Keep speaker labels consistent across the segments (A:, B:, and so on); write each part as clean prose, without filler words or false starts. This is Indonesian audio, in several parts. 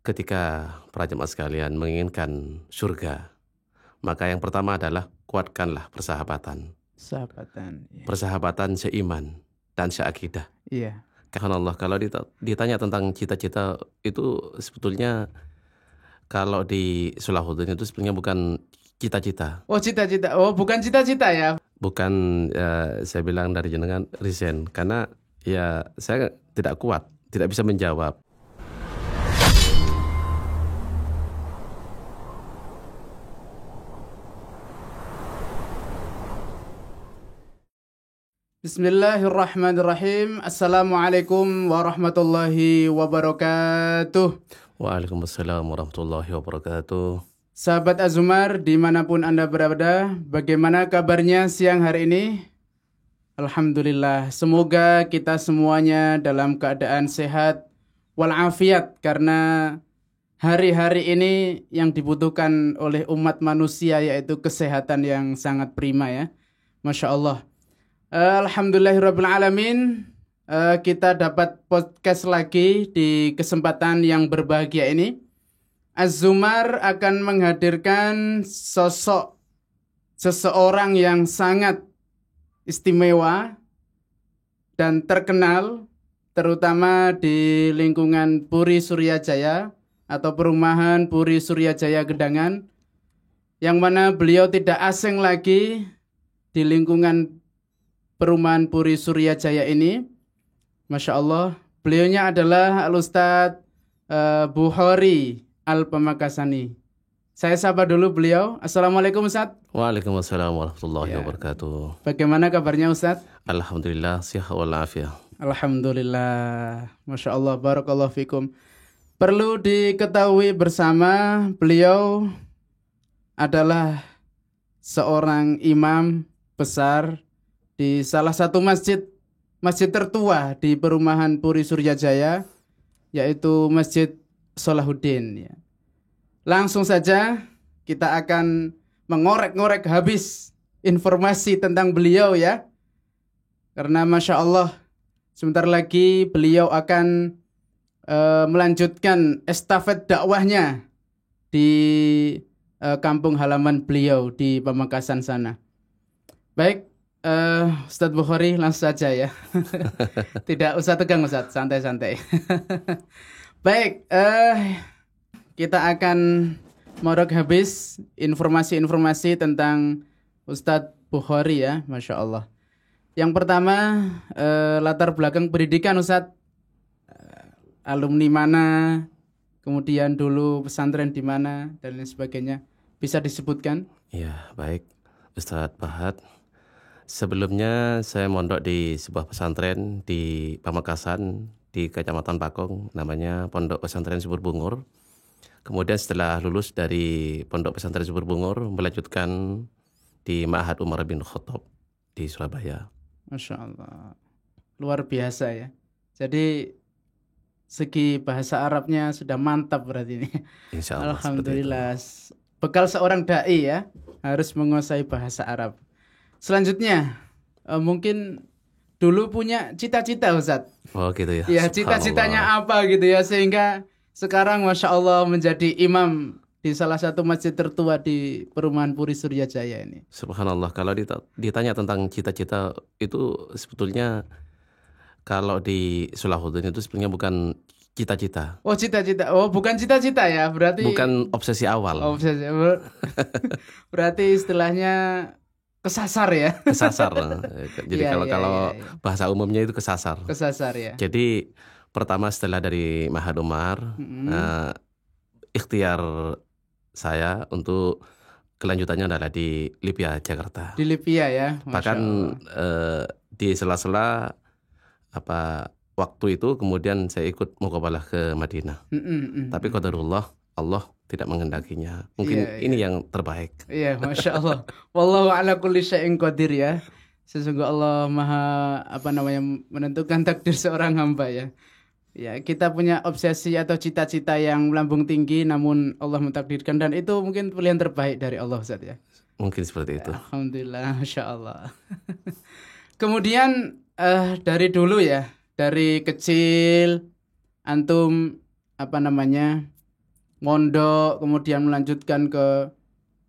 A: Ketika para jemaah sekalian menginginkan surga, maka yang pertama adalah kuatkanlah persahabatan.
B: Sahabatan. Ya.
A: Persahabatan seiman dan seakidah.
B: Iya.
A: Karena Allah, kalau ditanya tentang cita-cita itu sebetulnya kalau di Sulahuddin itu sebenarnya bukan cita-cita.
B: Oh, cita-cita. Oh, bukan cita-cita ya.
A: Bukan saya bilang dari jenengan resign. Karena ya saya tidak kuat, tidak bisa menjawab.
B: Bismillahirrahmanirrahim. Assalamualaikum warahmatullahi wabarakatuh.
A: Waalaikumsalam warahmatullahi wabarakatuh.
B: Sahabat Azumar, dimanapun Anda berada, bagaimana kabarnya siang hari ini? Alhamdulillah, semoga kita semuanya dalam keadaan sehat walafiat, karena hari-hari ini yang dibutuhkan oleh umat manusia yaitu kesehatan yang sangat prima ya. Masya Allah. Alhamdulillahirrabbilalamin. Kita dapat podcast lagi di kesempatan yang berbahagia ini. Az-Zumar akan menghadirkan sosok seseorang yang sangat istimewa dan terkenal, terutama di lingkungan Puri Suryajaya atau perumahan Puri Suryajaya Gedangan, yang mana beliau tidak asing lagi di lingkungan perumahan Puri Suryajaya ini. Masya Allah, beliaunya adalah Al-Ustadz Bukhari Al-Pamakasani. Saya sapa dulu beliau. Assalamualaikum Ustadz.
A: Waalaikumsalam warahmatullahi wabarakatuh.
B: Bagaimana kabarnya Ustadz?
A: Alhamdulillah, sihat walafiat.
B: Alhamdulillah. Masya Allah, barakallahu fikum. Perlu diketahui bersama, beliau adalah seorang imam besar di salah satu masjid tertua di perumahan Puri Suryajaya, yaitu Masjid Solahuddin. Ya. Langsung saja kita akan mengorek-ngorek habis informasi tentang beliau ya. Karena Masya Allah, sebentar lagi beliau akan melanjutkan estafet dakwahnya di kampung halaman beliau di Pamekasan sana. Baik, Ustadz Bukhari, langsung saja ya. Tidak usah tegang Ustadz, santai-santai. Baik, kita akan morok habis informasi-informasi tentang Ustadz Bukhari ya, Masya Allah. Yang pertama, latar belakang pendidikan Ustadz. Alumni mana, kemudian dulu pesantren di mana, dan lain sebagainya. Bisa disebutkan?
A: Ya, baik Ustadz Bahad. Sebelumnya saya mondok di sebuah pesantren di Pamekasan, di Kecamatan Pakong, namanya Pondok Pesantren Subur Bungur. Kemudian setelah lulus dari Pondok Pesantren Subur Bungur, melanjutkan di Ma'had Umar bin Khattab di Surabaya.
B: Masya Allah, luar biasa ya. Jadi segi bahasa Arabnya sudah mantap berarti ini.
A: Insya Allah.
B: Alhamdulillah. Bekal seorang da'i ya, harus menguasai bahasa Arab. Selanjutnya, mungkin dulu punya cita-cita Ustadz.
A: Oh gitu ya.
B: Ya, cita-citanya apa gitu ya, sehingga sekarang Masya Allah menjadi imam di salah satu masjid tertua di perumahan Puri Suryajaya ini.
A: Subhanallah, kalau ditanya tentang cita-cita itu sebetulnya kalau di Sulahuddin itu sebenarnya bukan cita-cita.
B: Oh, cita-cita. Oh, bukan cita-cita ya, berarti.
A: Bukan obsesi awal.
B: Obsesi. Berarti istilahnya kesasar ya.
A: Kesasar. Jadi kalau
B: iya.
A: bahasa umumnya itu kesasar.
B: Kesasar ya.
A: Jadi pertama setelah dari Ma'had Umar, ikhtiar saya untuk kelanjutannya adalah di Lipia, Jakarta.
B: Di Lipia ya.
A: Bahkan di sela-sela waktu itu kemudian saya ikut muqabalah ke Madinah. Tapi qadarullah, Allah tidak menghendakinya. Mungkin ini yang terbaik.
B: Iya, Masya Allah. Wallahu ala kulli syai'in qadir ya. Sesungguhnya Allah maha menentukan takdir seorang hamba ya. Ya, kita punya obsesi atau cita-cita yang melambung tinggi, namun Allah mentakdirkan, dan itu mungkin pilihan terbaik dari Allah Ustaz ya.
A: Mungkin seperti itu.
B: Alhamdulillah, Masya Allah. Kemudian dari dulu ya, dari kecil antum mondok, kemudian melanjutkan ke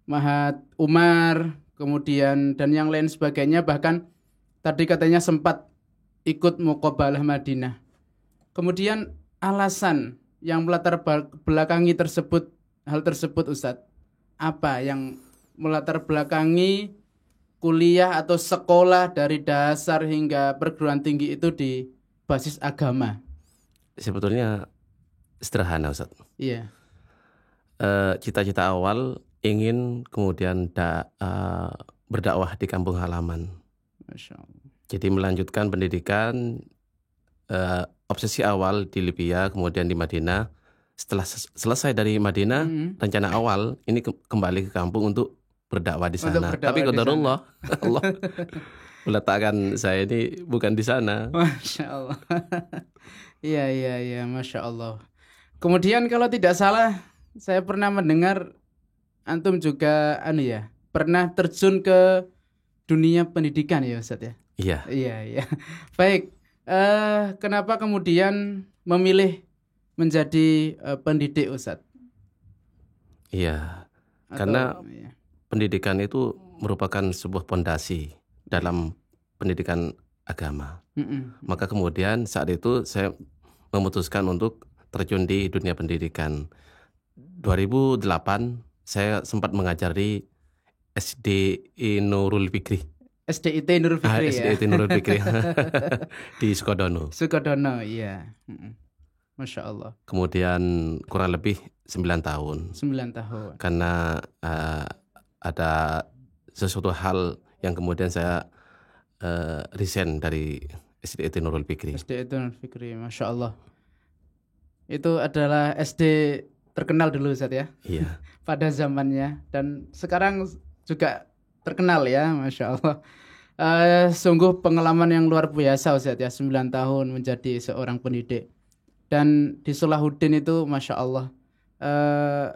B: Mahat Umar, kemudian dan yang lain sebagainya, bahkan tadi katanya sempat ikut Muqabalah Madinah. Kemudian alasan yang melatar belakangi hal tersebut Ustadz, apa yang melatar belakangi kuliah atau sekolah dari dasar hingga perguruan tinggi itu di basis agama?
A: Sebetulnya sederhana Ustaz.
B: Iya.
A: Cita-cita awal ingin kemudian berdakwah di kampung halaman.
B: Masya Allah.
A: Jadi melanjutkan pendidikan, obsesi awal di Libya, kemudian di Madinah. Setelah selesai dari Madinah, rencana awal ini kembali ke kampung untuk berdakwah di sana. Tapi qadarullah, Allah meletakkan saya ini bukan di sana.
B: Masya Allah. Iya, Masya Allah. Kemudian kalau tidak salah, saya pernah mendengar antum juga pernah terjun ke dunia pendidikan ya Ustaz ya? Iya. Baik, kenapa kemudian memilih menjadi pendidik Ustaz?
A: Iya, karena pendidikan itu merupakan sebuah pondasi dalam pendidikan agama. Maka kemudian saat itu saya memutuskan untuk terjun di dunia pendidikan. 2008 saya sempat mengajar di SDI Nurul Fikri.
B: SDIT Nurul Fikri ya?
A: SDIT Nurul Fikri di Sukodono.
B: Sukodono, iya. Masya Allah.
A: Kemudian kurang lebih 9 tahun.
B: 9 tahun.
A: Karena ada sesuatu hal yang kemudian saya resign dari SDIT Nurul Fikri.
B: SDIT Nurul Fikri, Masya Allah. Itu adalah SD terkenal dulu Ustaz ya?
A: Iya.
B: Pada zamannya. Dan sekarang juga terkenal ya, Masya Allah. Sungguh pengalaman yang luar biasa Ustaz ya, 9 tahun menjadi seorang pendidik. Dan di Salahuddin itu Masya Allah,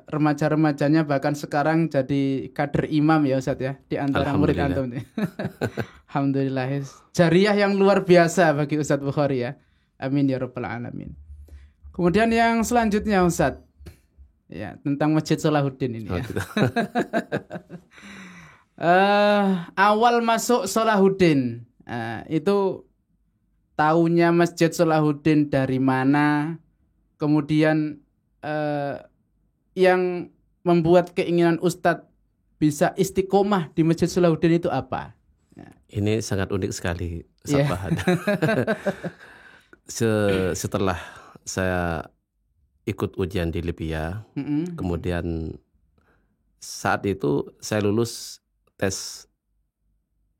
B: remaja-remajanya bahkan sekarang jadi kader imam ya Ustaz ya, di antara murid antum. Alhamdulillah. Jariah yang luar biasa bagi Ustaz Bukhari ya. Amin ya rabbal alamin. Kemudian yang selanjutnya Ustaz, ya tentang Masjid Salahuddin ini ya. Awal masuk Salahuddin, itu taunya Masjid Salahuddin dari mana, kemudian yang membuat keinginan Ustadz bisa istiqomah di Masjid Salahuddin itu apa?
A: Ini sangat unik sekali, Ustaz Fahad. Setelah saya ikut ujian di Libya, kemudian saat itu saya lulus tes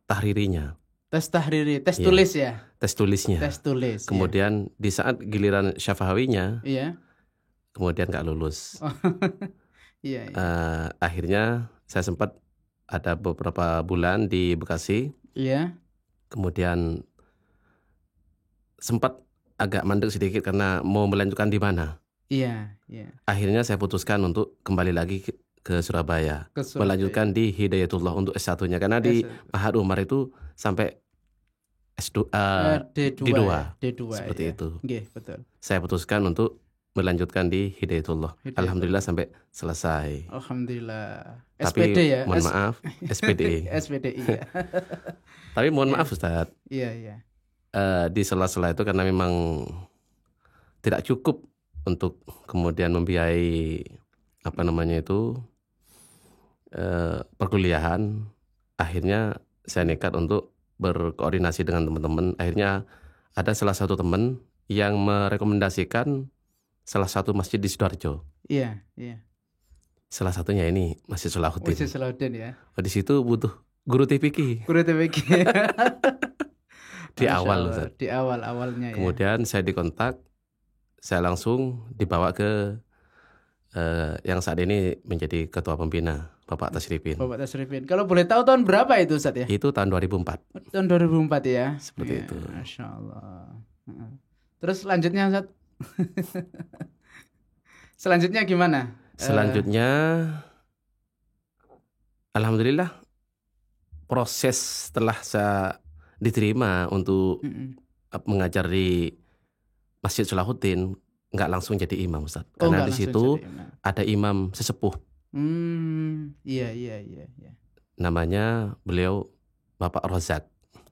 A: tahririnya.
B: Tes tahriri, tes tulis ya?
A: Tes tulisnya.
B: Tes tulis.
A: Kemudian di saat giliran syafawinya, kemudian nggak lulus. Akhirnya saya sempat ada beberapa bulan di Bekasi. Kemudian sempat agak mandek sedikit karena mau melanjutkan di mana. Akhirnya saya putuskan untuk kembali lagi ke Surabaya. Melanjutkan di Hidayatullah untuk S1-nya. Karena di Mahat Umar itu sampai D2. Seperti itu.
B: Betul.
A: Saya putuskan untuk melanjutkan di Hidayatullah. Alhamdulillah sampai selesai.
B: Alhamdulillah.
A: Tapi
B: SPD ya?
A: mohon maaf, SPDI.
B: SPDI ya.
A: Tapi mohon maaf Ustaz.
B: Iya.
A: Di sela-sela itu karena memang tidak cukup untuk kemudian membiayai perkuliahan. Akhirnya saya nekat untuk berkoordinasi dengan teman-teman. Akhirnya ada salah satu teman yang merekomendasikan salah satu masjid di Sidoarjo.
B: Iya.
A: Salah satunya ini Masjid Salahuddin.
B: Masjid Salahuddin ya.
A: Di situ butuh guru TPQ. Di awal Ustaz.
B: Di awalnya.
A: Kemudian saya dikontak, saya langsung dibawa ke yang saat ini menjadi ketua pembina, Bapak Tasrifin.
B: Bapak Tasrifin. Kalau boleh tahu tahun berapa itu Ustaz ya?
A: Itu tahun 2004.
B: Tahun 2004 ya.
A: Seperti itu.
B: Masya Allah. Terus selanjutnya Ustaz? Selanjutnya gimana?
A: Selanjutnya alhamdulillah proses setelah saya diterima untuk mengajar di Masjid Salahuddin nggak langsung jadi imam Ustaz. Karena di situ ada imam sesepuh.
B: Iya.
A: Namanya beliau Bapak Rozak.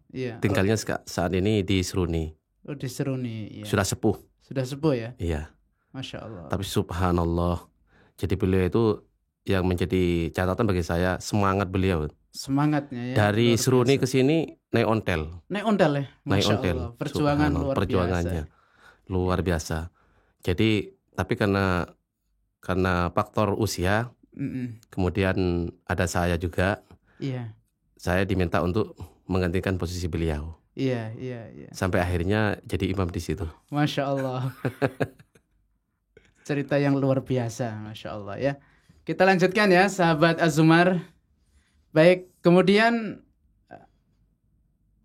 B: Iya.
A: Tinggalnya saat ini di Seruni.
B: Oh, di Seruni. Iya.
A: Sudah sepuh.
B: Sudah sepuh ya?
A: Iya.
B: Masya Allah.
A: Tapi subhanallah. Jadi beliau itu yang menjadi catatan bagi saya, semangat beliau.
B: Semangatnya ya.
A: Dari Seruni ke sini naik ontel.
B: Naik ontel ya?
A: Naik
B: Masya
A: ontel.
B: Allah. Perjuangan luar
A: Perjuangannya
B: biasa.
A: luar biasa. Jadi tapi karena faktor usia, kemudian ada saya juga.
B: Iya.
A: Saya diminta untuk menggantikan posisi beliau.
B: Iya.
A: Sampai akhirnya jadi imam di situ.
B: Masya Allah. Cerita yang luar biasa, Masya Allah ya. Kita lanjutkan ya, sahabat Az-Zumar. Baik, kemudian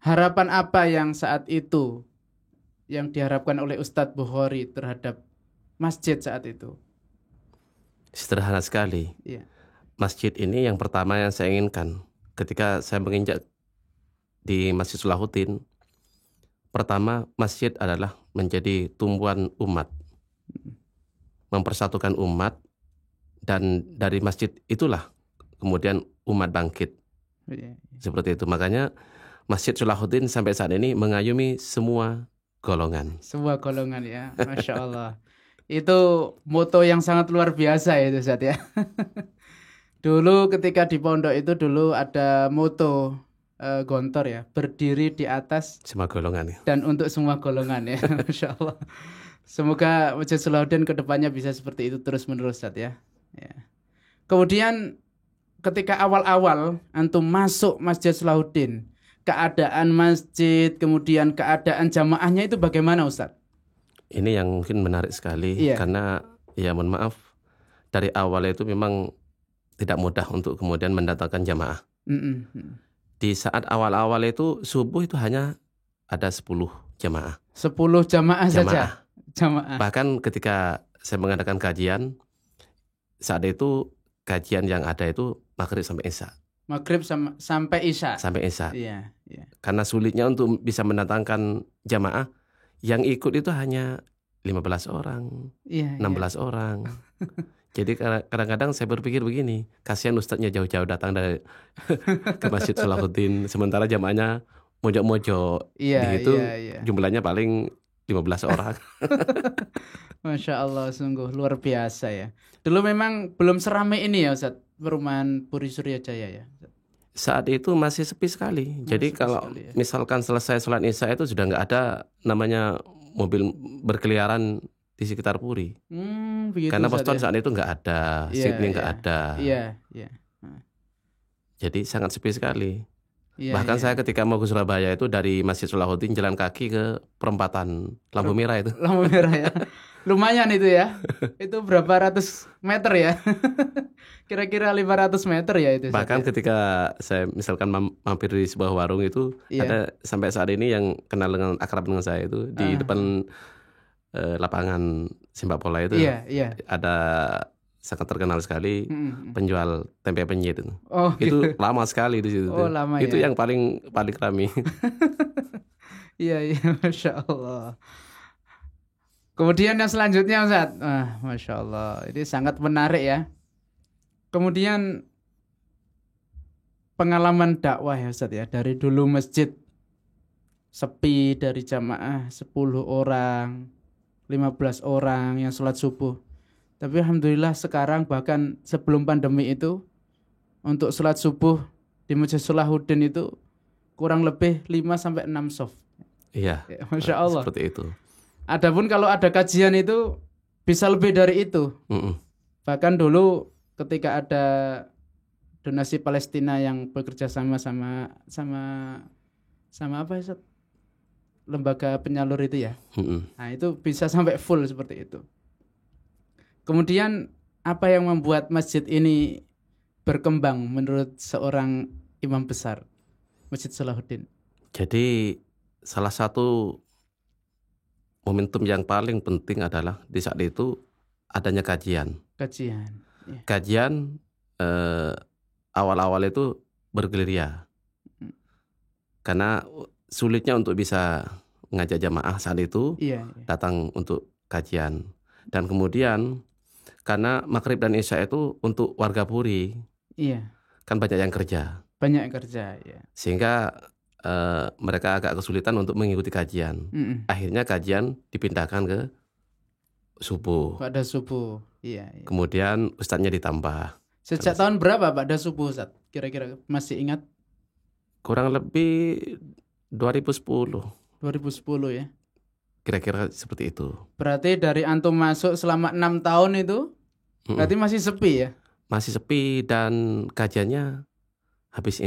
B: harapan apa yang saat itu yang diharapkan oleh Ustadz Bukhari terhadap masjid saat itu?
A: Sederhana sekali.
B: Iya.
A: Masjid ini yang pertama yang saya inginkan ketika saya menginjak di Masjid Salahuddin. Pertama, masjid adalah menjadi tumbuhan umat, mempersatukan umat, dan dari masjid itulah kemudian umat bangkit. Seperti itu. Makanya Masjid Salahuddin sampai saat ini mengayumi semua golongan.
B: Semua golongan ya, Masya Allah. Itu moto yang sangat luar biasa ya itu Ustaz ya. Dulu ketika di pondok itu dulu ada moto gontor ya, berdiri di atas
A: semua golongan ya.
B: Dan untuk semua golongan ya. Masya Allah. Semoga Masjid Salahuddin kedepannya bisa seperti itu terus menerus Ustaz ya. Kemudian ketika awal-awal antum masuk Masjid Salahuddin, keadaan masjid, kemudian keadaan jamaahnya itu bagaimana Ustaz?
A: Ini yang mungkin menarik sekali. Karena ya mohon maaf, dari awal itu memang tidak mudah untuk kemudian mendatangkan jamaah. Di saat awal-awal itu subuh itu hanya ada 10 jamaah.
B: 10 jamaah saja? Jamaah.
A: Bahkan ketika saya mengadakan kajian, saat itu kajian yang ada itu maghrib sampai isya.
B: Maghrib sampai isya? Sampai
A: isya. Iya. Karena sulitnya untuk bisa mendatangkan jamaah, yang ikut itu hanya 15 orang, 16 orang. Jadi kadang-kadang saya berpikir begini, kasihan ustadznya jauh-jauh datang dari ke Masjid Salahuddin, sementara jamaahnya mojok-mojok. Jumlahnya paling 15 orang.
B: Masya Allah, sungguh luar biasa ya. Dulu memang belum seramai ini ya Ustadz, perumahan Puri Surya Jaya ya.
A: Saat itu masih sepi sekali. Jadi kalau misalkan selesai sholat isya itu sudah nggak ada namanya mobil berkeliaran di sekitar Puri. Karena poston saat itu nggak ada, Sydney nggak ada. Jadi sangat sepi sekali. Bahkan saya ketika mau ke Surabaya itu dari Masjid Salahuddin jalan kaki ke perempatan Lampu Merah itu.
B: Lampu Merah ya. Lumayan itu ya. Itu berapa ratus meter ya. Kira-kira 500 meter ya itu.
A: Bahkan ketika saya misalkan mampir di sebuah warung itu, ada sampai saat ini yang kenal dengan akrab dengan saya itu di depan lapangan sepak bola itu ada sangat terkenal sekali penjual tempe penyit itu. Itu lama sekali di situ.
B: Lama
A: itu yang paling ramai.
B: Iya, Masya Allah. Kemudian yang selanjutnya Ustaz, Masya Allah, ini sangat menarik ya. Kemudian pengalaman dakwah ya Ustaz ya, dari dulu masjid sepi dari jamaah 10 orang, 15 orang yang sholat subuh. Tapi alhamdulillah sekarang bahkan sebelum pandemi itu untuk sholat subuh di Masjid Salahuddin itu kurang lebih 5-6 shaf.
A: Iya.
B: Masya Allah.
A: Seperti itu.
B: Adapun kalau ada kajian itu bisa lebih dari itu. Bahkan dulu ketika ada donasi Palestina yang bekerja sama apa Ustaz? Lembaga penyalur itu ya. Nah, itu bisa sampai full seperti itu. Kemudian apa yang membuat masjid ini berkembang menurut seorang imam besar Masjid Salahuddin?
A: Jadi salah satu momentum yang paling penting adalah di saat itu adanya kajian. Kajian awal-awal itu bergerilya. Karena sulitnya untuk bisa mengajak jamaah saat itu datang untuk kajian. Dan kemudian Karena maghrib dan isya itu untuk warga Puri,
B: Iya,
A: kan banyak yang kerja.
B: banyak kerja ya.
A: Sehingga mereka agak kesulitan untuk mengikuti kajian.
B: Mm-mm.
A: Akhirnya kajian dipindahkan ke subuh.
B: Pada subuh. Iya, iya.
A: Kemudian ustadznya ditambah.
B: Sejak tahun berapa pada subuh Ustaz? Kira-kira masih ingat?
A: Kurang lebih 2010.
B: 2010 ya.
A: Kira-kira seperti itu.
B: Berarti dari antum masuk selama 6 tahun itu berarti masih sepi ya?
A: Masih sepi dan kajiannya habis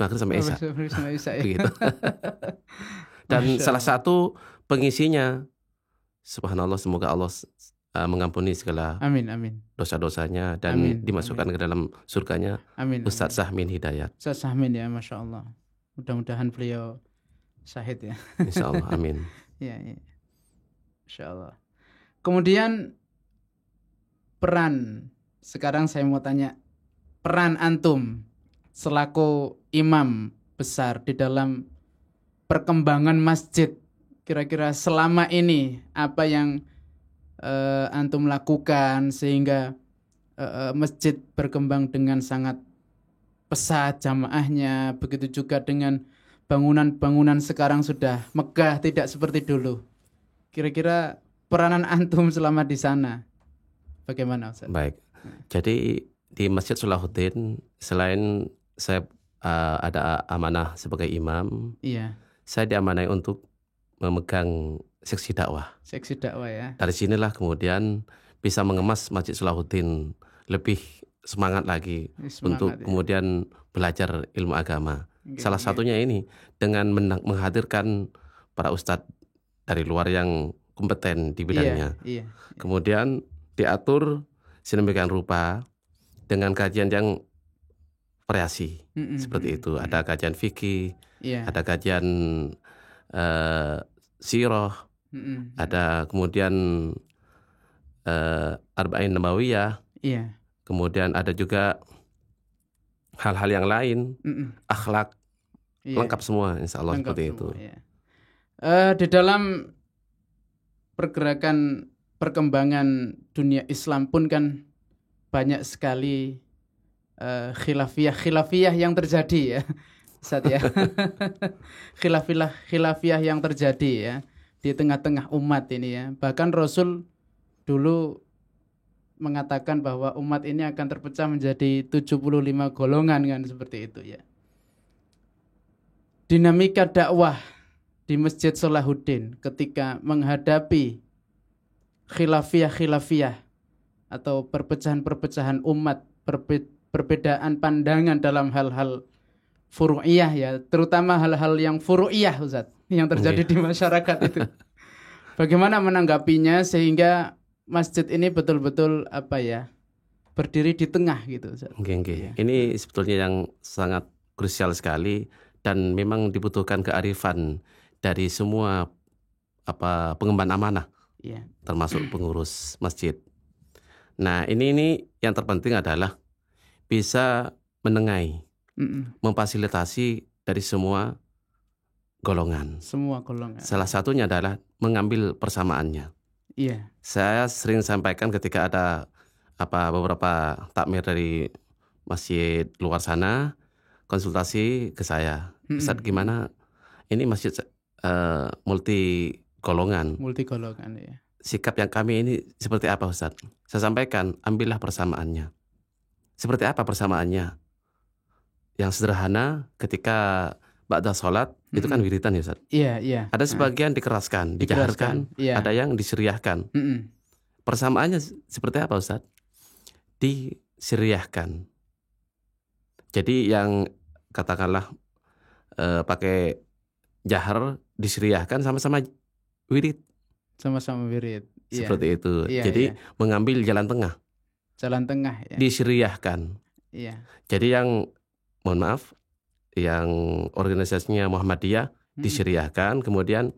A: maghrib sampai isya.
B: Sama Isa ya.
A: Begitu. Dan
B: Masya
A: salah
B: Allah.
A: satu pengisinya, subhanallah, semoga Allah mengampuni segala
B: Amin, amin.
A: dosa-dosanya dan
B: Amin,
A: dimasukkan ke dalam surganya,
B: Amin.
A: Ustadz Sahmin Hidayat.
B: Ustaz Sahmin ya, Masya Allah. Mudah-mudahan beliau syahid ya.
A: Insya Allah, amin.
B: Ya, ya. Masya Allah. Kemudian peran, sekarang saya mau tanya, peran antum selaku imam besar di dalam perkembangan masjid, kira-kira selama ini apa yang antum lakukan sehingga masjid berkembang dengan sangat pesat jamaahnya, begitu juga dengan bangunan-bangunan sekarang sudah megah, tidak seperti dulu. Kira-kira peranan antum selama di sana bagaimana, Ustaz?
A: Baik. Jadi di Masjid Salahuddin, selain saya ada amanah sebagai imam,
B: Iya,
A: saya diamanai untuk memegang seksi dakwah.
B: seksi dakwah ya.
A: Dari sinilah kemudian bisa mengemas Masjid Salahuddin lebih semangat lagi untuk
B: Semangat ya.
A: kemudian belajar ilmu agama.
B: Oke,
A: Salah
B: oke.
A: satunya ini dengan menghadirkan para ustadz dari luar yang kompeten di bidangnya.
B: Iya, iya.
A: Kemudian diatur sedemikian rupa dengan kajian yang variasi. Seperti itu. Ada kajian fikih,
B: Iya.
A: ada kajian sirah, ada kemudian Arba'in Nabawiyah,
B: Iya.
A: kemudian ada juga hal-hal yang lain, akhlak,
B: Iya.
A: lengkap semua insya Allah
B: Lengkap
A: seperti
B: semua,
A: itu.
B: ya. Di dalam pergerakan perkembangan dunia Islam pun kan banyak sekali khilafiyah yang terjadi ya, Ustaz ya. khilafiyah yang terjadi ya di tengah-tengah umat ini ya. Bahkan Rasul dulu mengatakan bahwa umat ini akan terpecah menjadi 75 golongan kan, seperti itu ya. Dinamika dakwah di Masjid Salahuddin ketika menghadapi khilafiyah atau perpecahan-perpecahan umat, perbedaan pandangan dalam hal-hal furu'iyah ya, terutama hal-hal yang furu'iyah Ustaz, yang terjadi di masyarakat itu. Bagaimana menanggapinya sehingga masjid ini betul-betul berdiri di tengah gitu Ustaz.
A: Okay. Ini sebetulnya yang sangat krusial sekali dan memang dibutuhkan kearifan dari semua pengemban amanah.
B: Iya.
A: Termasuk pengurus masjid. Nah, ini yang terpenting adalah bisa menengahi, memfasilitasi dari semua golongan.
B: Semua golongan.
A: Salah satunya adalah mengambil persamaannya.
B: Iya.
A: Saya sering sampaikan ketika ada beberapa takmir dari masjid luar sana konsultasi ke saya. Ustaz, gimana? Ini masjid multi golongan ya. Sikap yang kami ini seperti apa, Ustaz? Saya sampaikan, ambillah persamaannya. Seperti apa persamaannya? Yang sederhana ketika ba'da sholat itu kan wiritan ya, Ustaz?
B: Iya.
A: Ada sebagian dikeraskan, dijaharkan,
B: iya.
A: ada yang disiriahkan. Persamaannya seperti apa, Ustaz? Disiriahkan. Jadi yang katakanlah pakai jahar disiriahkan sama-sama wirid.
B: Sama-sama wirid.
A: Seperti itu.
B: Iya,
A: Jadi
B: iya.
A: mengambil jalan tengah.
B: Jalan tengah ya.
A: Disiriahkan.
B: Iya.
A: Jadi yang mohon maaf, yang organisasinya Muhammadiyah disiriahkan, kemudian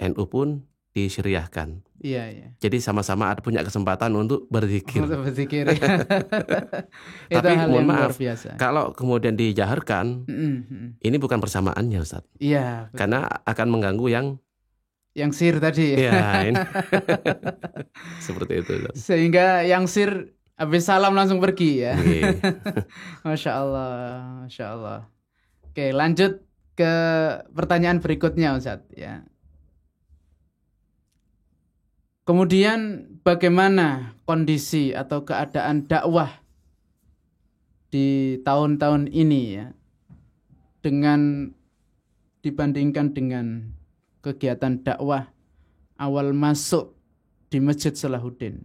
A: NU pun disiriahkan.
B: Iya.
A: Jadi sama-sama ada punya kesempatan untuk berzikir.
B: Untuk berzikir. Itu
A: Tapi
B: hal
A: mohon
B: yang
A: maaf,
B: luar biasa.
A: kalau kemudian dijaharkan, ini bukan persamaannya, Ustaz.
B: Iya.
A: Karena akan mengganggu yang
B: yang sir tadi ya.
A: Ya, ini seperti itu.
B: Sehingga yang sir habis salam langsung pergi ya.
A: Iya.
B: Masya Allah, Masya Allah. Oke, lanjut ke pertanyaan berikutnya Ustadz ya. Kemudian bagaimana kondisi atau keadaan dakwah di tahun-tahun ini ya, dengan dibandingkan dengan kegiatan dakwah awal masuk di Masjid Salahuddin?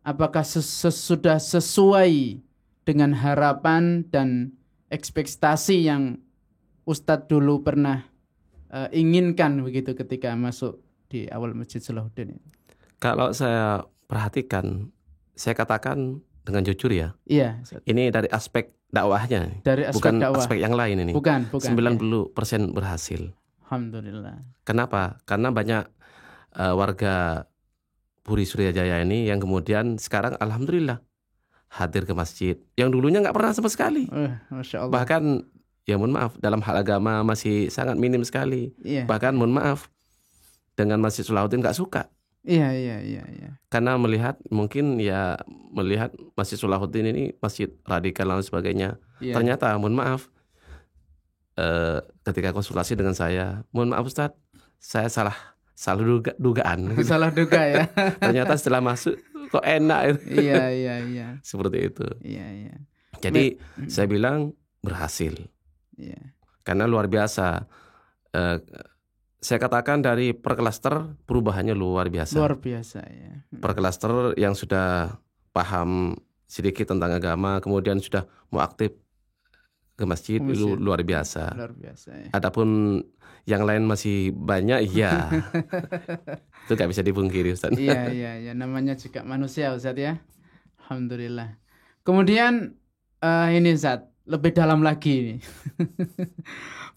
B: Apakah sudah sesuai dengan harapan dan ekspektasi yang Ustadz dulu pernah inginkan begitu ketika masuk di awal Masjid Salahuddin?
A: Kalau saya perhatikan, saya katakan dengan jujur ya,
B: Iya,
A: ini dari aspek dakwahnya,
B: dari aspek
A: bukan
B: dakwah.
A: aspek yang lain ini.
B: Bukan.
A: 90% berhasil.
B: Alhamdulillah.
A: Kenapa? Karena banyak warga Puri Suryajaya ini yang kemudian sekarang alhamdulillah hadir ke masjid. Yang dulunya nggak pernah sama sekali.
B: Masya Allah.
A: Bahkan ya mohon maaf, dalam hal agama masih sangat minim sekali.
B: Iya.
A: Bahkan mohon maaf, dengan Masjid Salahuddin nggak suka.
B: Iya.
A: Karena melihat Masjid Salahuddin ini masjid radikal dan sebagainya.
B: Iya.
A: Ternyata mohon maaf, ketika konsultasi dengan saya, mohon maaf Ustadz, saya salah dugaan.
B: Salah duga ya.
A: Ternyata setelah masuk kok enak.
B: Iya.
A: Seperti itu.
B: Iya.
A: Jadi saya bilang berhasil.
B: Iya.
A: Karena luar biasa. Saya katakan dari per klaster perubahannya luar biasa.
B: Luar biasa ya.
A: Per klaster yang sudah paham sedikit tentang agama, kemudian sudah mau aktif ke masjid, itu luar biasa.
B: Luar biasa ya.
A: Adapun yang lain masih banyak, ya itu gak bisa dipungkiri Ustaz.
B: Iya. Namanya juga manusia Ustaz ya. Alhamdulillah. Kemudian ini Ustaz, lebih dalam lagi ini.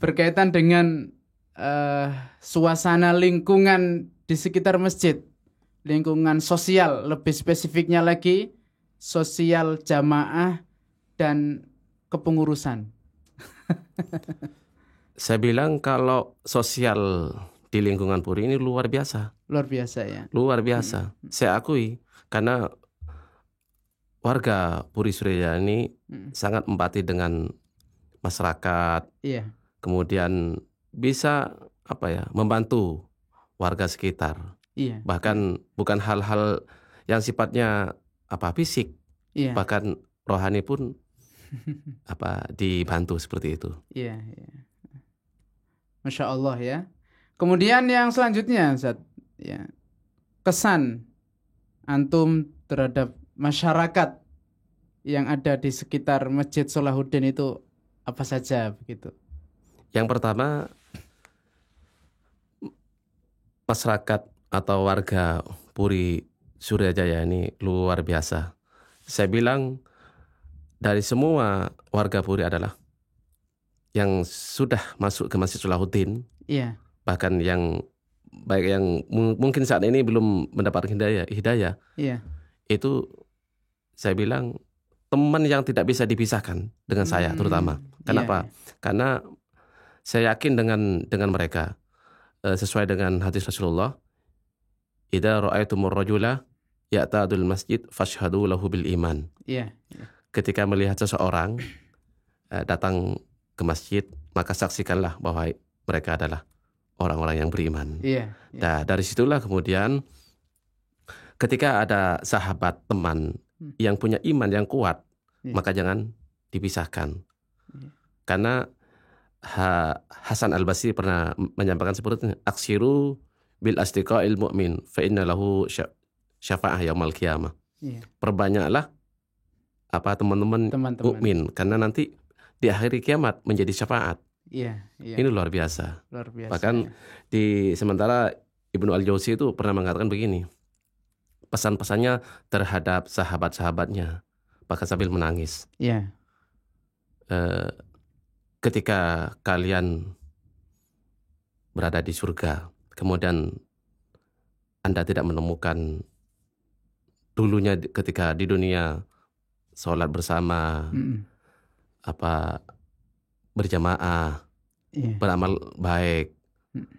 B: Berkaitan dengan suasana lingkungan di sekitar masjid, lingkungan sosial, lebih spesifiknya lagi sosial jamaah dan kepengurusan.
A: Saya bilang kalau sosial di lingkungan Puri ini luar biasa.
B: Luar biasa ya.
A: Luar biasa. Saya akui, karena warga Puri Suryajaya ini sangat empati dengan masyarakat.
B: Iya.
A: Kemudian bisa membantu warga sekitar.
B: Iya.
A: Bahkan bukan hal-hal yang sifatnya fisik,
B: Iya.
A: bahkan rohani pun dibantu seperti itu.
B: Iya. Masya Allah ya. Kemudian yang selanjutnya Ustaz, ya, kesan antum terhadap masyarakat yang ada di sekitar Masjid Salahuddin itu apa saja begitu?
A: Yang pertama, masyarakat atau warga Puri Suryajaya ini luar biasa. Saya bilang dari semua warga Puri adalah yang sudah masuk ke Masjid Salahuddin,
B: Iya.
A: bahkan yang baik yang mungkin saat ini belum mendapat hidayah,
B: Iya.
A: itu saya bilang teman yang tidak bisa dipisahkan dengan saya terutama. Kenapa? Karena saya yakin dengan mereka, sesuai dengan hadis Rasulullah, idza ra'aitumur rajula ya'tadul masjid fashhadu lahu bil iman.
B: Iya.
A: Ketika melihat seseorang datang ke masjid, maka saksikanlah bahwa mereka adalah orang-orang yang beriman.
B: Iya.
A: Nah, dari situlah kemudian ketika ada sahabat teman yang punya iman yang kuat, maka jangan dipisahkan. Karena Hasan Al-Basri pernah menyampaikan seperti ini, aksiru bil astiqa'il mu'min fa inna lahu syafa'ah yaumil qiyamah. Perbanyaklah teman-teman mukmin, karena nanti di akhir kiamat menjadi syafaat. Ini luar biasa. Bahkan di sementara Ibnu Al-Jauzi itu pernah mengatakan begini, pesan-pesannya terhadap sahabat-sahabatnya, bahkan sambil menangis. Ketika kalian berada di surga, kemudian Anda tidak menemukan dulunya ketika di dunia sholat bersama, berjamaah, beramal baik,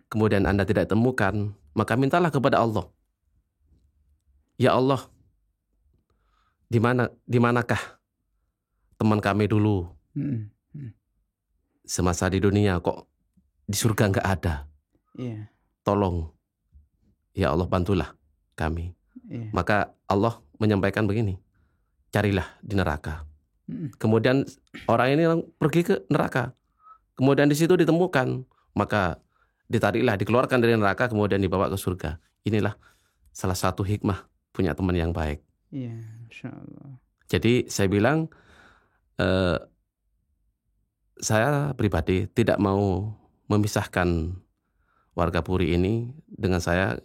A: kemudian Anda tidak temukan maka mintalah kepada Allah. Ya Allah, di manakah teman kami dulu semasa di dunia, kok di surga nggak ada?
B: Iya.
A: Tolong, ya Allah, bantulah kami.
B: Iya.
A: Maka Allah menyampaikan begini, carilah di neraka. Kemudian orang ini pergi ke neraka. Kemudian di situ ditemukan, maka ditariklah, dikeluarkan dari neraka, kemudian dibawa ke surga. Inilah salah satu hikmah punya teman yang baik.
B: Iya, Masya Allah.
A: Jadi saya bilang, saya pribadi tidak mau memisahkan warga Puri ini dengan saya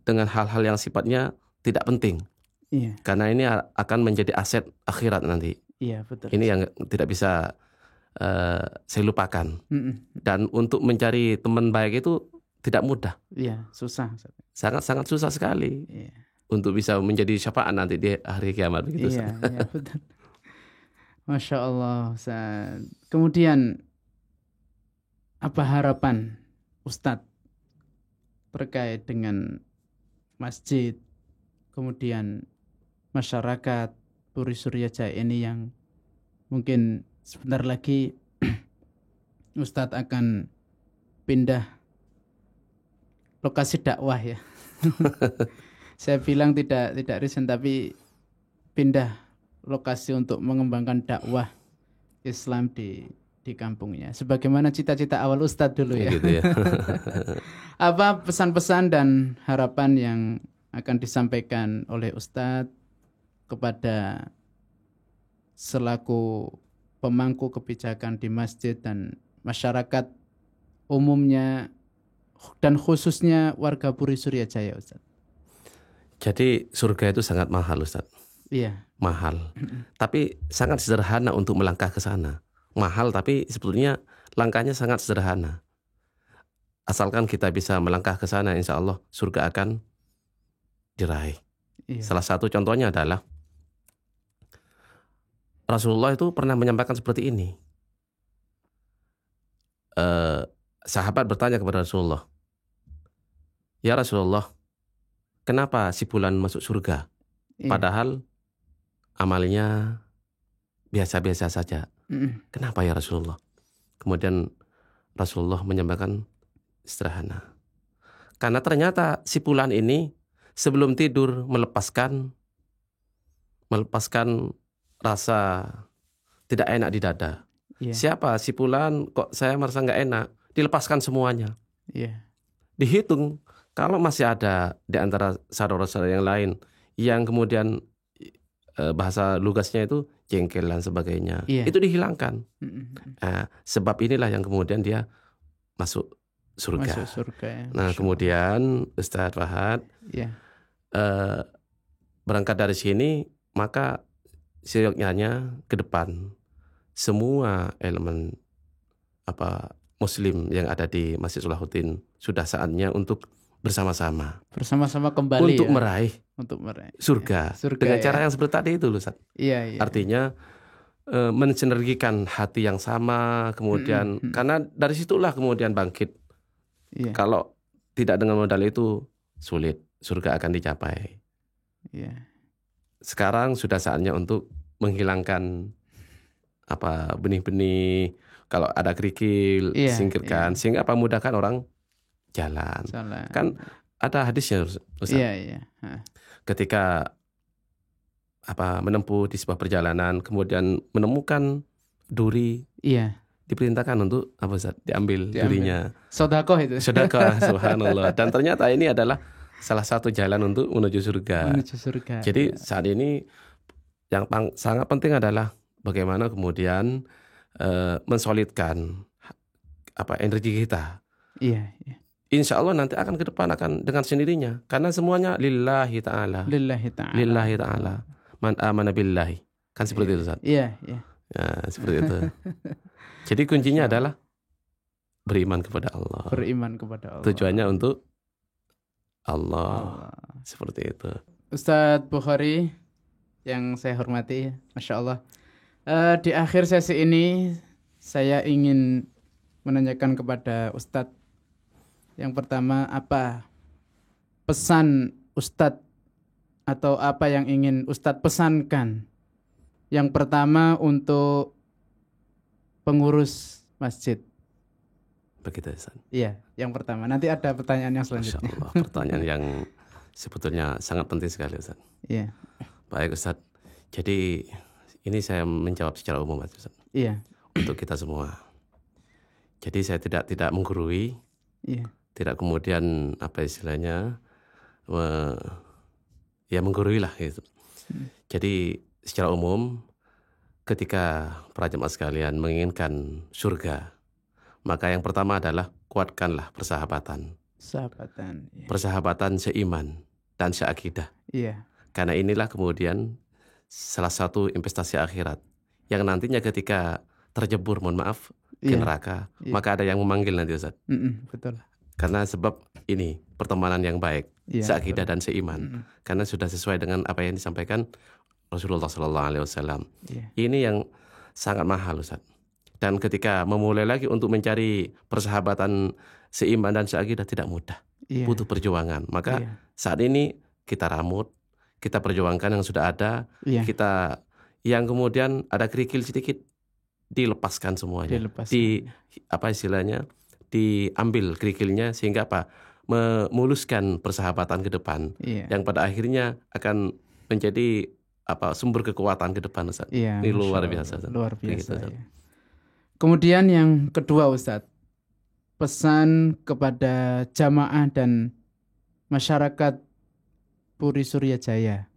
A: dengan hal-hal yang sifatnya tidak penting.
B: Iya.
A: Karena ini akan menjadi aset akhirat nanti.
B: Iya, betul.
A: Ini yang tidak bisa saya lupakan. Dan untuk mencari teman baik itu tidak mudah.
B: Iya, susah.
A: Sangat-sangat susah sekali.
B: Iya.
A: Untuk bisa menjadi syafaat nanti di hari kiamat begitu.
B: Iya, iya, betul. Masya Allah, Ustaz. Kemudian apa harapan Ustadz terkait dengan masjid, kemudian masyarakat Puri Suryajaya ini yang mungkin sebentar lagi Ustadz akan pindah lokasi dakwah ya. Saya bilang tidak resign, tapi pindah lokasi untuk mengembangkan dakwah Islam di kampungnya. Sebagaimana cita-cita awal Ustadz dulu ya.
A: Gitu ya.
B: Apa pesan-pesan dan harapan yang akan disampaikan oleh Ustadz kepada selaku pemangku kebijakan di masjid dan masyarakat umumnya dan khususnya warga Puri Suryajaya, Ustadz?
A: Jadi surga itu sangat mahal, Ustadz.
B: Iya.
A: Mahal. Tapi sangat sederhana untuk melangkah ke sana. Mahal tapi sebetulnya langkahnya sangat sederhana. Asalkan kita bisa melangkah ke sana, insya Allah surga akan diraih.
B: Iya.
A: Salah satu contohnya adalah Rasulullah itu pernah menyampaikan seperti ini. Sahabat bertanya kepada Rasulullah, ya Rasulullah, kenapa si fulan masuk surga?
B: Iya.
A: Padahal amalnya biasa-biasa saja. Kenapa ya Rasulullah? Kemudian Rasulullah menyampaikan sederhana. Karena ternyata si fulan ini sebelum tidur melepaskan rasa tidak enak di dada.
B: Iya.
A: Siapa si fulan kok saya merasa nggak enak? Dilepaskan semuanya.
B: Iya.
A: Dihitung kalau masih ada di antara saudara-saudara yang lain yang kemudian bahasa lugasnya itu jengkel dan sebagainya,
B: Iya.
A: itu dihilangkan. Sebab inilah yang kemudian dia masuk surga.
B: Masuk surga ya.
A: Nah kemudian Ustadz Fahad,
B: Iya.
A: berangkat dari sini maka seyogyanya ke depan semua elemen Muslim yang ada di Masjid Salahuddin sudah saatnya untuk bersama-sama
B: kembali
A: untuk
B: ya.
A: meraih surga, dengan cara yang seperti tadi itu loh, Ustaz.
B: Iya.
A: Artinya mensinergikan hati yang sama, kemudian karena dari situlah kemudian bangkit.
B: Iya.
A: Kalau tidak dengan modal itu sulit surga akan dicapai.
B: Iya.
A: Sekarang sudah saatnya untuk menghilangkan benih-benih, kalau ada kerikil singkirkan, sehingga mudahkan orang jalan.
B: Salah.
A: Kan ada hadisnya, Ustaz.
B: Iya.
A: Ketika menempuh di sebuah perjalanan, kemudian menemukan duri,
B: iya,
A: diperintahkan untuk Ustaz? Diambil durinya.
B: Sedekah itu.
A: Sedekah, subhanallah. Dan ternyata ini adalah salah satu jalan untuk menuju surga. Jadi saat ini yang sangat penting adalah bagaimana kemudian mensolidkan energi kita.
B: Iya.
A: Insya Allah nanti akan ke depan akan dengan sendirinya, karena semuanya lillahi ta'ala. Man amana billahi. Kan seperti itu, Ustaz.
B: Iya.
A: Ya, seperti itu. Jadi kuncinya adalah beriman kepada Allah. Tujuannya untuk Allah. Seperti itu.
B: Ustadz Bukhari yang saya hormati, Masya Allah. Di akhir sesi ini saya ingin menanyakan kepada Ustadz, yang pertama, apa pesan Ustadz atau apa yang ingin Ustadz pesankan. Yang pertama untuk pengurus masjid.
A: Begitu Ustaz.
B: Iya, yang pertama. Nanti ada pertanyaan yang
A: Masya
B: selanjutnya.
A: Allah, pertanyaan yang sebetulnya sangat penting sekali Ustaz.
B: Iya,
A: Baik Ustaz, jadi ini saya menjawab secara umum Ustaz,
B: iya,
A: untuk kita semua. Jadi saya tidak menggurui,
B: iya,
A: tidak kemudian apa istilahnya, ya menggurui lah gitu. Jadi secara umum, ketika para jemaah sekalian menginginkan surga, maka yang pertama adalah kuatkanlah persahabatan.
B: sahabatan. Iya,
A: Persahabatan seiman dan seakidah.
B: iya,
A: Karena inilah kemudian salah satu investasi akhirat yang nantinya ketika terjebur, mohon maaf, ke
B: iya,
A: neraka,
B: iya.
A: maka ada yang memanggil nanti Ustaz.
B: Betul.
A: Karena sebab ini pertemanan yang baik,
B: Iya,
A: seakidah dan seiman. Karena sudah sesuai dengan apa yang disampaikan Rasulullah SAW.
B: Iya,
A: Ini yang sangat mahal Ustaz. Dan ketika memulai lagi untuk mencari persahabatan seiman dan seakidah tidak mudah.
B: iya,
A: Butuh perjuangan. Maka
B: iya,
A: saat ini kita ramut, kita perjuangkan yang sudah ada,
B: iya.
A: kita yang kemudian ada kerikil sedikit dilepaskan semuanya.
B: Dilepaskan.
A: Apa istilahnya? Diambil kerikilnya sehingga apa? Memuluskan persahabatan ke depan
B: Iya,
A: yang pada akhirnya akan menjadi apa? Sumber kekuatan ke depan Ustaz.
B: iya.
A: Ini luar
B: Masya
A: biasa
B: Allah,
A: Ustaz.
B: luar
A: Begitu,
B: biasa.
A: Ustaz.
B: Ya. Kemudian yang kedua Ustadz, pesan kepada jamaah dan masyarakat Puri Surya Jaya.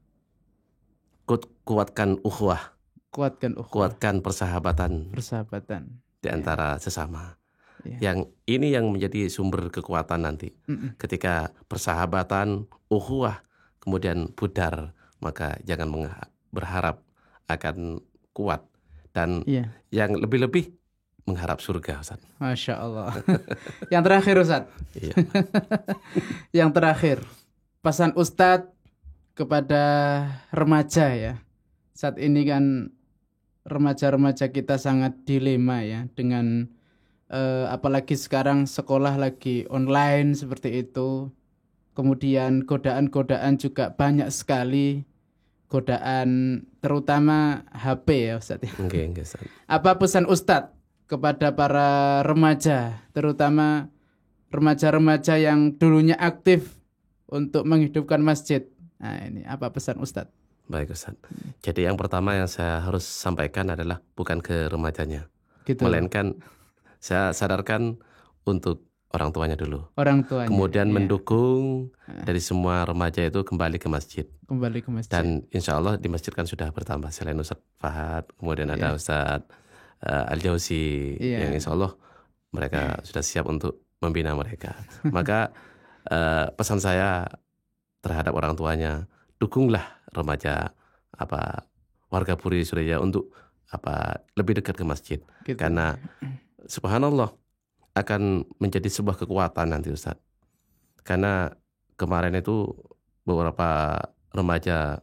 A: Kuatkan ukhuwah,
B: Kuatkan ukhuwah,
A: kuatkan persahabatan
B: persahabatan.
A: di antara sesama.
B: Iya.
A: Yang ini yang menjadi sumber kekuatan nanti. Ketika persahabatan, ukhuwah kemudian pudar, maka jangan berharap akan kuat. Dan
B: Iya.
A: yang lebih-lebih mengharap surga Ustaz.
B: Masya Allah. Yang terakhir Ustadz.
A: Iya.
B: Yang terakhir, pesan Ustadz kepada remaja ya. Saat ini kan remaja-remaja kita sangat dilema ya dengan apalagi sekarang sekolah lagi online seperti itu. Kemudian godaan-godaan juga banyak sekali. Godaan terutama HP ya Ustadz.
A: Oke, Ustaz.
B: Apa pesan Ustadz kepada para remaja, terutama remaja-remaja yang dulunya aktif untuk menghidupkan masjid? Nah ini apa pesan Ustadz?
A: Baik Ustaz. Jadi yang pertama yang saya harus sampaikan adalah bukan ke remajanya,
B: Gitu.
A: melainkan saya sadarkan untuk orang tuanya dulu.
B: Orang tuanya.
A: Kemudian
B: Iya.
A: mendukung dari semua remaja itu kembali ke masjid.
B: Kembali ke masjid.
A: Dan insya Allah di masjid kan sudah bertambah. Selain Ustadz Fahad, kemudian ada Ustadz Al-Jauzi,
B: Iya.
A: yang insya Allah mereka sudah siap untuk membina mereka. Maka pesan saya terhadap orang tuanya, dukunglah remaja warga Puri Surya untuk lebih dekat ke masjid.
B: Gitu.
A: Karena subhanallah akan menjadi sebuah kekuatan nanti Ustaz. Karena kemarin itu beberapa remaja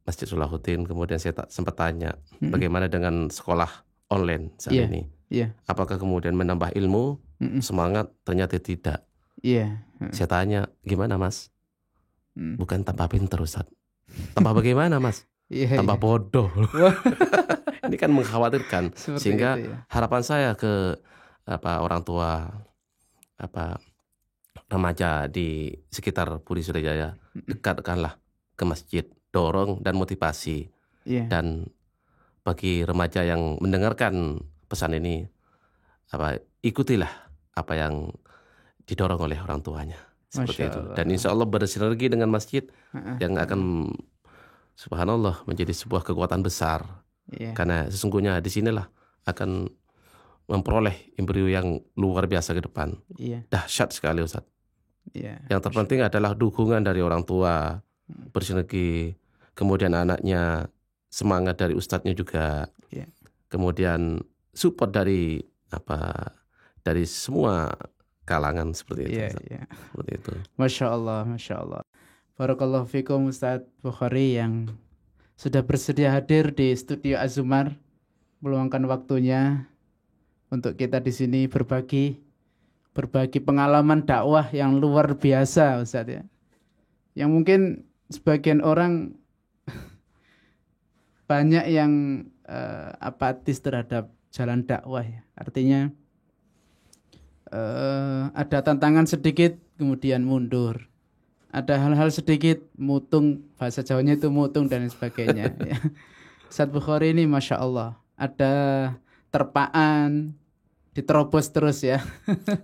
A: Masjid Sulahuddin, kemudian saya sempat tanya bagaimana dengan sekolah online saat
B: Iya.
A: ini.
B: Iya.
A: Apakah kemudian menambah ilmu, semangat? Ternyata tidak.
B: Iya.
A: Saya tanya, gimana Mas? Bukan tambah pinter Ustaz. Tambah bagaimana Mas?
B: Iya.
A: Tambah bodoh. Ini kan mengkhawatirkan.
B: Seperti
A: Sehingga
B: itu, ya.
A: harapan saya ke orang tua remaja di sekitar Puri Surya, dekatkanlah ke masjid, dorong dan motivasi.
B: Iya.
A: Dan bagi remaja yang mendengarkan pesan ini, ikutilah apa yang didorong oleh orang tuanya. Seperti
B: Masya
A: itu.
B: Allah.
A: Dan insya Allah bersinergi dengan masjid yang akan subhanallah menjadi sebuah kekuatan besar.
B: Iya.
A: Karena sesungguhnya di sinilah akan memperoleh embrio yang luar biasa ke depan.
B: Iya.
A: Dahsyat sekali Ustaz.
B: Iya.
A: Yang terpenting adalah dukungan dari orang tua, bersinergi, kemudian anaknya, semangat dari ustadznya juga.
B: Iya.
A: Kemudian support dari dari semua kalangan seperti itu.
B: Iya.
A: Ustaz.
B: Iya.
A: Seperti itu.
B: Masya Allah, Masya Allah. Barakallahu fikum Ustadz Bukhari yang sudah bersedia hadir di studio Azumar, meluangkan waktunya untuk kita di sini berbagi berbagi pengalaman dakwah yang luar biasa Ustaz ya. Yang mungkin sebagian orang banyak yang apatis terhadap jalan dakwah ya. Artinya ada tantangan sedikit kemudian mundur. Ada hal-hal sedikit mutung, bahasa Jawanya itu mutung dan sebagainya ya. Ustaz Bukhari ini Masya Allah ada terpaan, diterobos terus ya.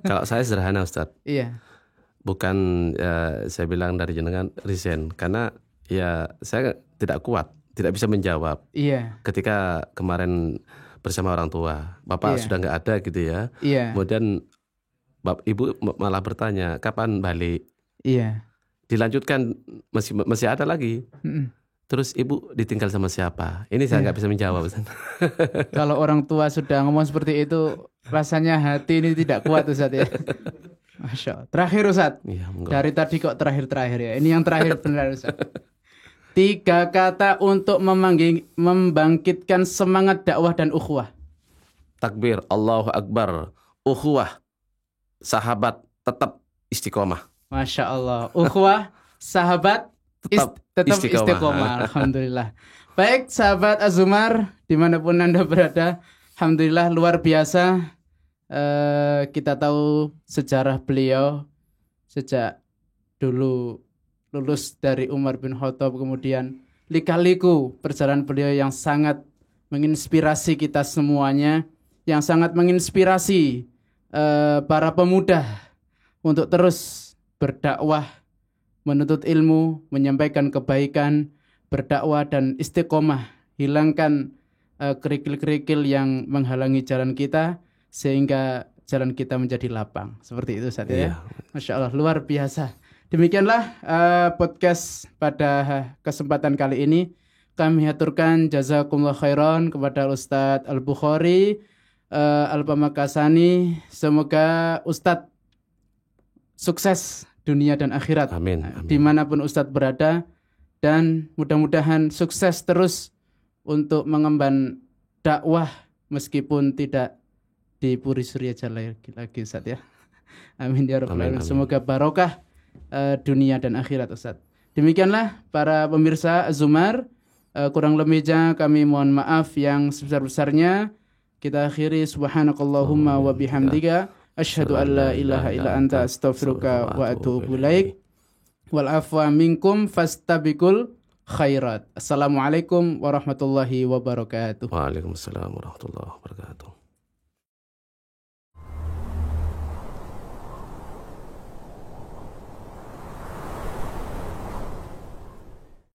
A: Kalau saya sederhana Ustadz.
B: Iya.
A: Bukan saya bilang dari jenengan resign. Karena ya saya tidak kuat, tidak bisa menjawab.
B: Iya.
A: Ketika kemarin bersama orang tua, Bapak
B: Iya.
A: sudah nggak ada gitu ya.
B: Iya.
A: Kemudian Ibu malah bertanya, kapan balik?
B: Iya.
A: Dilanjutkan, masih ada lagi. Terus Ibu ditinggal sama siapa? Ini saya nggak bisa menjawab.
B: Kalau orang tua sudah ngomong seperti itu, rasanya hati ini tidak kuat Ustaz ya. Masya Allah. Terakhir Ustaz.
A: Iya,
B: Dari tadi kok terakhir ya. Ini yang terakhir benar Ustaz. 3 kata untuk membangkitkan semangat dakwah dan ukhuwah.
A: Takbir, Allahu Akbar, ukhuwah, sahabat tetap istiqomah.
B: Masya Allah. Ukhuwah, sahabat, tetap istiqomah. Alhamdulillah. Baik sahabat Az-Zumar, dimanapun Anda berada, alhamdulillah luar biasa. Kita tahu sejarah beliau sejak dulu lulus dari Umar bin Khattab, kemudian lika-liku perjalanan beliau yang sangat menginspirasi kita semuanya, yang sangat menginspirasi para pemuda untuk terus berdakwah, menuntut ilmu, menyampaikan kebaikan, berdakwah dan istiqomah, hilangkan kerikil-kerikil yang menghalangi jalan kita sehingga jalan kita menjadi lapang. Seperti itu saja ya. Masya Allah, luar biasa. Demikianlah podcast pada kesempatan kali ini. Kami haturkan jazakumullah khairan kepada Ustadz Al-Bukhari Al-Pamakasani. Semoga Ustadz sukses dunia dan akhirat.
A: Amin, amin.
B: Dimanapun Ustadz berada. Dan mudah-mudahan sukses terus untuk mengemban dakwah meskipun tidak di Puri Surya Jaya lagi Ustaz ya. Amin ya rabbal alamin. Semoga barokah dunia dan akhirat Ustaz. Demikianlah para pemirsa Az-Zumar, kurang lebihnya kami mohon maaf yang sebesar-besarnya. Kita akhiri subhanakallahumma wa bihamdika asyhadu an la ilaha illa anta astaghfiruka wa atubu ilaik. Wal afwa minkum fastabiqul khairat. Assalamualaikum warahmatullahi wabarakatuh.
A: Waalaikumsalam warahmatullahi wabarakatuh.